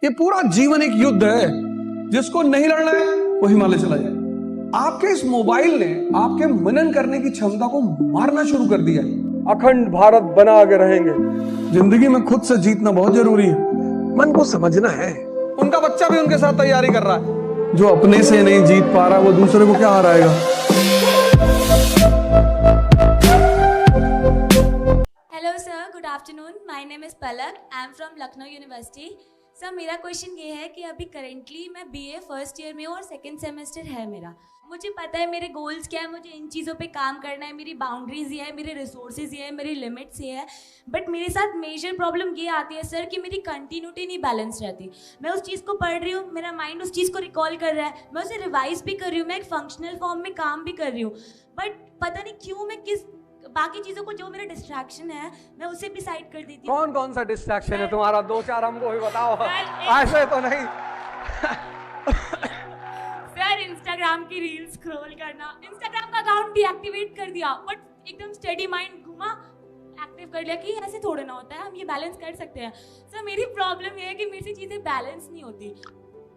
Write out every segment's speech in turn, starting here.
ये पूरा जीवन एक युद्ध है, जिसको नहीं लड़ना है वो हिमालय चला जाए। आपके इस मोबाइल ने आपके मनन करने की क्षमता को मारना शुरू कर दिया है। अखंड भारत बना आगे रहेंगे। जिंदगी में खुद से जीतना बहुत जरूरी है, मन को समझना है। उनका बच्चा भी उनके साथ तैयारी कर रहा है। जो अपने से नहीं जीत पा रहा वो दूसरे को क्या हराएगा। Hello sir, good afternoon. My name is Palak. I am from Lucknow university. Sir, मेरा क्वेश्चन ये है कि अभी करेंटली मैं बीए फर्स्ट ईयर में हूँ और सेकंड सेमेस्टर है मेरा। मुझे पता है मेरे गोल्स क्या है, मुझे इन चीज़ों पे काम करना है, मेरी बाउंड्रीज ये है, मेरे रिसोर्सेज ये है, मेरी लिमिट्स ये है। बट मेरे साथ मेजर प्रॉब्लम ये आती है सर कि मेरी कंटिन्यूटी नहीं बैलेंस रहती। मैं उस चीज़ को पढ़ रही हूँ, मेरा माइंड उस चीज़ को रिकॉल कर रहा है, मैं उसे रिवाइज भी कर रही हूँ, मैं एक फंक्शनल फॉर्म में काम भी कर रही हूँ। बट पता नहीं क्यों मैं किस बाकी चीज़ों को, जो मेरा डिस्ट्रैक्शन है, मैं उसे भी साइड कर देती हूँ। कौन कौन सा डिस्ट्रैक्शन है तुम्हारा? दो चार हमको भी बताओ। ऐसे तो नहीं। सर, इंस्टाग्राम की रील स्क्रॉल करना, इंस्टाग्राम का अकाउंट डीएक्टिवेट कर दिया, बट एकदम स्टडी माइंड घुमा, एक्टिव कर लिया कि ऐसे थोड़ा ना होता है, हम ये बैलेंस कर सकते हैं। सर, मेरी प्रॉब्लम ये है कि मेरे से चीज़ें बैलेंस नहीं होती।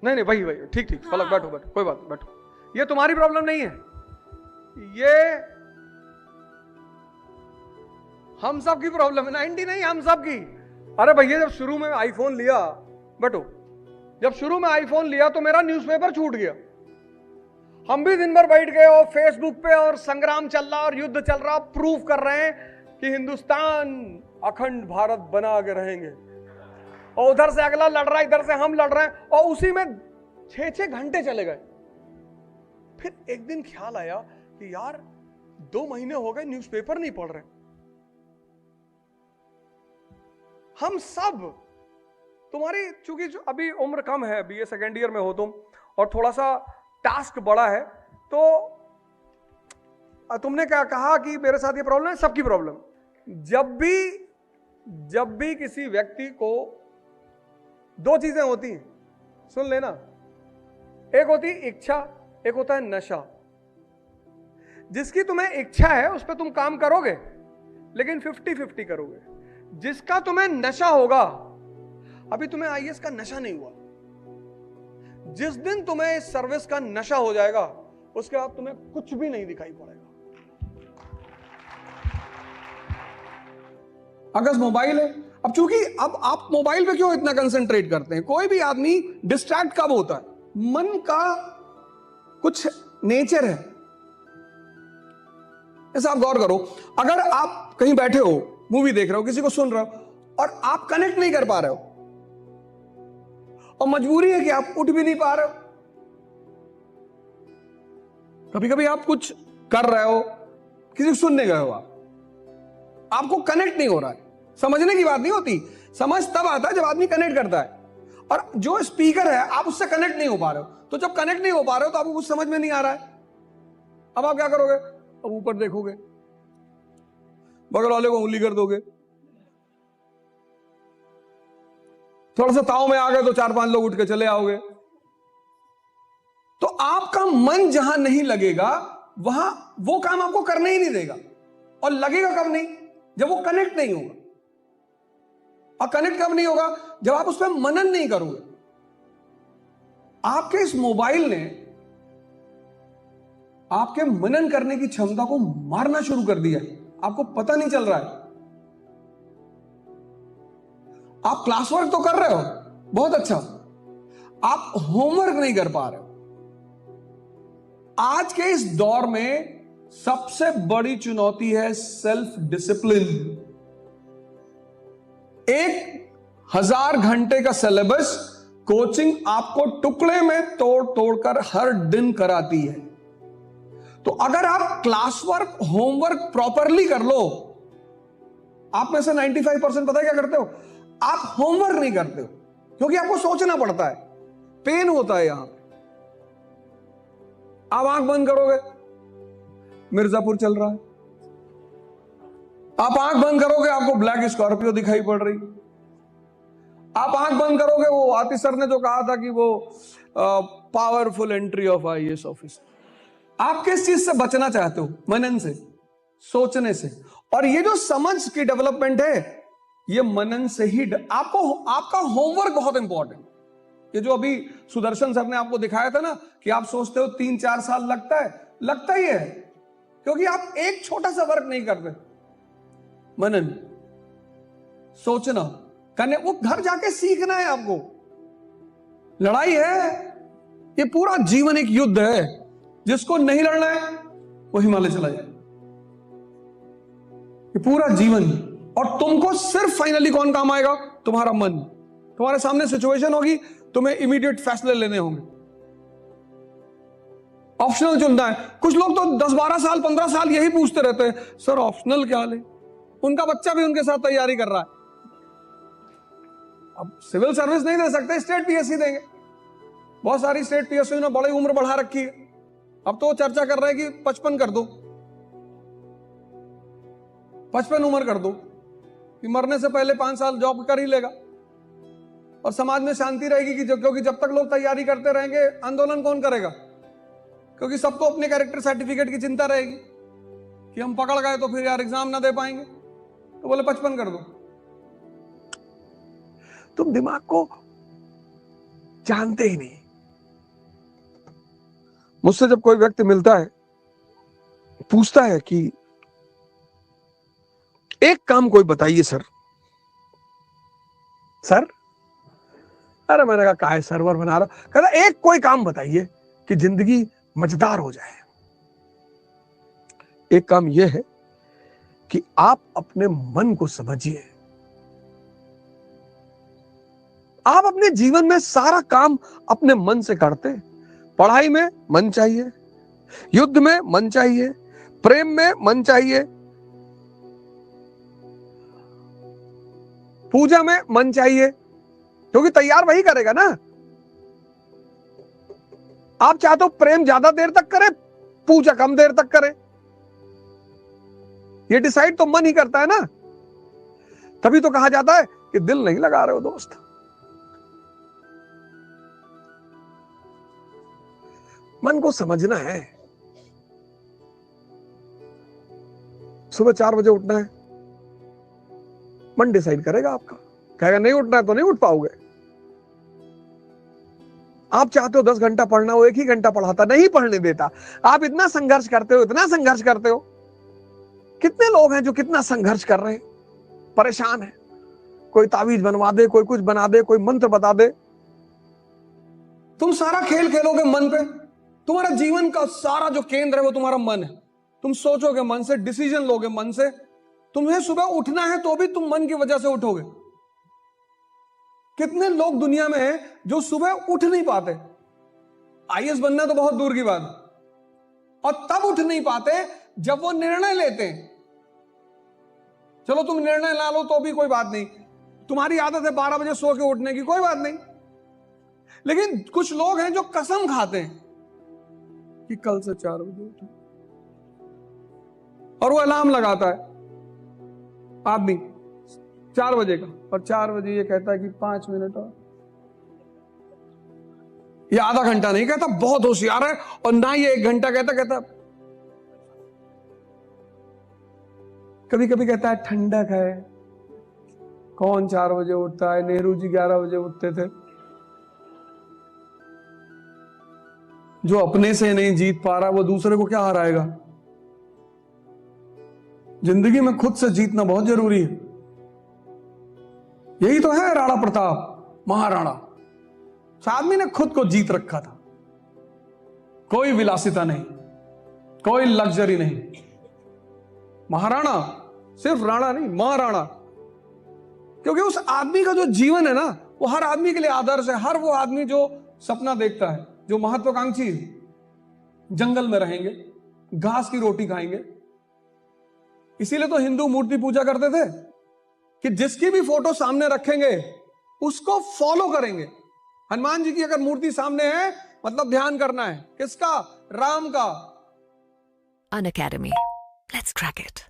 नहीं वही ठीक ठीक। हाँ। पलक बैठो, कोई बात नहीं, बैठो। ये तुम्हारी प्रॉब्लम नहीं है, ये हम सब की प्रॉब्लम है। 90 नहीं, हम सब की। अरे भैया, जब शुरू में आईफोन लिया, बैठो, जब शुरू में आईफोन लिया तो मेरा न्यूज़पेपर छूट गया। हम भी दिन भर बैठ गए और फेसबुक पे और संग्राम चल रहा और युद्ध चल रहा, प्रूफ कर रहे हैं कि हिंदुस्तान अखंड भारत बना आगे रहेंगे। और उधर से अगला लड़ रहा है, इधर से हम लड़ रहे हैं, और उसी में 6-6 घंटे चले गए। फिर एक दिन ख्याल आया कि यार 2 महीने हो गए न्यूज़पेपर नहीं पढ़ रहे। हम सब, तुम्हारी चूंकि अभी उम्र कम है, बीए सेकेंड ईयर में हो तुम, और थोड़ा सा टास्क बड़ा है, तो तुमने क्या कहा कि मेरे साथ ये प्रॉब्लम है, सबकी प्रॉब्लम। जब भी किसी व्यक्ति को 2 चीजें होती हैं, सुन लेना। एक होती है इच्छा, एक होता है नशा। जिसकी तुम्हें इच्छा है उस पर तुम काम करोगे, लेकिन 50-50 करोगे। जिसका तुम्हें नशा होगा, अभी तुम्हें आईएएस का नशा नहीं हुआ, जिस दिन तुम्हें इस सर्विस का नशा हो जाएगा, उसके बाद तुम्हें कुछ भी नहीं दिखाई पड़ेगा। अगर मोबाइल है, अब चूंकि अब आप मोबाइल पे क्यों इतना कंसंट्रेट करते हैं? कोई भी आदमी डिस्ट्रैक्ट कब होता है? मन का कुछ नेचर है। ऐसा आप गौर करो, अगर आप कहीं बैठे हो, मूवी देख रहे हो, किसी को सुन रहे हो, और आप कनेक्ट नहीं कर पा रहे हो, और मजबूरी है कि आप उठ भी नहीं पा रहे हो। कभी कभी आप कुछ कर रहे हो, किसी को सुनने गए हो, आपको कनेक्ट नहीं हो रहा है। समझने की बात नहीं होती, समझ तब आता है जब आदमी कनेक्ट करता है। और जो स्पीकर है, आप उससे कनेक्ट नहीं हो पा रहे हो। तो जब कनेक्ट नहीं हो पा रहे हो तो आपको कुछ समझ में नहीं आ रहा है। अब आप क्या करोगे? अब ऊपर देखोगे, बगल वाले को उंगली कर दोगे, थोड़ा सा ताव में आ गए तो 4-5 लोग उठ के चले आओगे। तो आपका मन जहां नहीं लगेगा, वहां वो काम आपको करने ही नहीं देगा। और लगेगा कब नहीं? जब वो कनेक्ट नहीं होगा। और कनेक्ट कब नहीं होगा? जब आप उस पर मनन नहीं करोगे। आपके इस मोबाइल ने आपके मनन करने की क्षमता को मारना शुरू कर दिया है, आपको पता नहीं चल रहा है। आप क्लास वर्क तो कर रहे हो, बहुत अच्छा, आप होमवर्क नहीं कर पा रहे हो। आज के इस दौर में सबसे बड़ी चुनौती है सेल्फ डिसिप्लिन। 1000 घंटे का सिलेबस कोचिंग आपको टुकड़े में तोड़ तोड़कर हर दिन कराती है। तो अगर आप क्लास वर्क, होमवर्क प्रॉपरली कर लो, आप में से 95% पता है क्या करते हो? आप होमवर्क नहीं करते हो, क्योंकि आपको सोचना पड़ता है, पेन होता है यहां पे। आप आंख बंद करोगे, मिर्जापुर चल रहा है। आप आंख बंद करोगे, आपको ब्लैक स्कॉर्पियो दिखाई पड़ रही। आप आंख बंद करोगे, वो आतिश सर ने जो कहा था कि वो powerful entry of IAS officer. आप किस चीज से बचना चाहते हो? मनन से, सोचने से। और ये जो समझ की डेवलपमेंट है, ये मनन से ही आपको, आपका होमवर्क बहुत इंपॉर्टेंट। ये जो अभी सुदर्शन सर ने आपको दिखाया था ना कि आप सोचते हो 3-4 साल लगता है, लगता ही है, क्योंकि आप एक छोटा सा वर्क नहीं करते। मनन, सोचना, करने, वो घर जाके सीखना है आपको। लड़ाई है, ये पूरा जीवन एक युद्ध है। जिसको नहीं लड़ना है वो हिमालय चला जाए। ये पूरा जीवन, और तुमको सिर्फ फाइनली कौन काम आएगा? तुम्हारा मन। तुम्हारे सामने सिचुएशन होगी, तुम्हें इमीडिएट फैसले लेने होंगे, ऑप्शनल चुनना है। कुछ लोग तो 10-12 साल 15 साल यही पूछते रहते हैं, सर ऑप्शनल क्या ले? उनका बच्चा भी उनके साथ तैयारी कर रहा है। अब सिविल सर्विस नहीं दे सकते, स्टेट पीएससी देंगे। बहुत सारी स्टेट पीएससी ने बड़ी उम्र बढ़ा रखी है। अब तो चर्चा कर रहे हैं कि 55 कर दो, 55 उम्र कर दो कि मरने से पहले 5 साल जॉब कर ही लेगा और समाज में शांति रहेगी। क्योंकि जब तक लोग तैयारी करते रहेंगे, आंदोलन कौन करेगा? क्योंकि सबको अपने कैरेक्टर सर्टिफिकेट की चिंता रहेगी कि हम पकड़ गए तो फिर यार एग्जाम ना दे पाएंगे, तो बोले 55 कर दो। तुम दिमाग को जानते ही नहीं। मुझसे जब कोई व्यक्ति मिलता है, पूछता है कि एक काम कोई बताइए सर। सर, अरे मैंने कहा काय सर्वर बना रहा, कहता एक कोई काम बताइए कि जिंदगी मजेदार हो जाए। एक काम यह है कि आप अपने मन को समझिए। आप अपने जीवन में सारा काम अपने मन से करते हैं। पढ़ाई में मन चाहिए, युद्ध में मन चाहिए, प्रेम में मन चाहिए, पूजा में मन चाहिए, क्योंकि तैयार वही करेगा ना। आप चाहते हो प्रेम ज्यादा देर तक करे, पूजा कम देर तक करे, ये डिसाइड तो मन ही करता है ना। तभी तो कहा जाता है कि दिल नहीं लगा रहे हो दोस्त। मन को समझना है। सुबह 4 बजे उठना है, मन डिसाइड करेगा आपका। कहेगा नहीं उठना है तो नहीं उठ पाओगे। आप चाहते हो 10 घंटा पढ़ना हो, 1 ही घंटा पढ़ाता, नहीं पढ़ने देता। आप इतना संघर्ष करते हो, इतना संघर्ष करते हो। कितने लोग हैं जो कितना संघर्ष कर रहे हैं, परेशान है। कोई तावीज बनवा दे, कोई कुछ बना दे, कोई मंत्र बता दे। तुम सारा खेल खेलोगे मन पे। तुम्हारा जीवन का सारा जो केंद्र है वो तुम्हारा मन है। तुम सोचोगे मन से, डिसीजन लोगे मन से। तुम्हें सुबह उठना है तो भी तुम मन की वजह से उठोगे। कितने लोग दुनिया में हैं जो सुबह उठ नहीं पाते? आईएएस बनना तो बहुत दूर की बात है, और तब उठ नहीं पाते जब वो निर्णय लेते हैं। चलो तुम निर्णय ला लो तो भी कोई बात नहीं, तुम्हारी आदत है 12 बजे सो के उठने की, कोई बात नहीं। लेकिन कुछ लोग हैं जो कसम खाते हैं कि कल से 4 बजे उठो, और वो अलार्म लगाता है आदमी 4 बजे का, और 4 बजे ये कहता है कि 5 मिनट और। ये आधा घंटा नहीं कहता, बहुत होशियार है, और ना ये 1 घंटा कहता कभी कभी कहता है ठंडक है। कौन 4 बजे उठता है? नेहरू जी 11 बजे उठते थे। जो अपने से नहीं जीत पा रहा वो दूसरे को क्या हराएगा? जिंदगी में खुद से जीतना बहुत जरूरी है। यही तो है राणा प्रताप, महाराणा। उस आदमी ने खुद को जीत रखा था। कोई विलासिता नहीं, कोई लग्जरी नहीं। महाराणा, सिर्फ राणा नहीं, महाराणा। क्योंकि उस आदमी का जो जीवन है ना, वो हर आदमी के लिए आदर्श है। हर वो आदमी जो सपना देखता है, जो महत्वाकांक्षी है। जंगल में रहेंगे, घास की रोटी खाएंगे। इसीलिए तो हिंदू मूर्ति पूजा करते थे कि जिसकी भी फोटो सामने रखेंगे उसको फॉलो करेंगे। हनुमान जी की अगर मूर्ति सामने है मतलब ध्यान करना है किसका? राम का। An Academy. Let's crack it.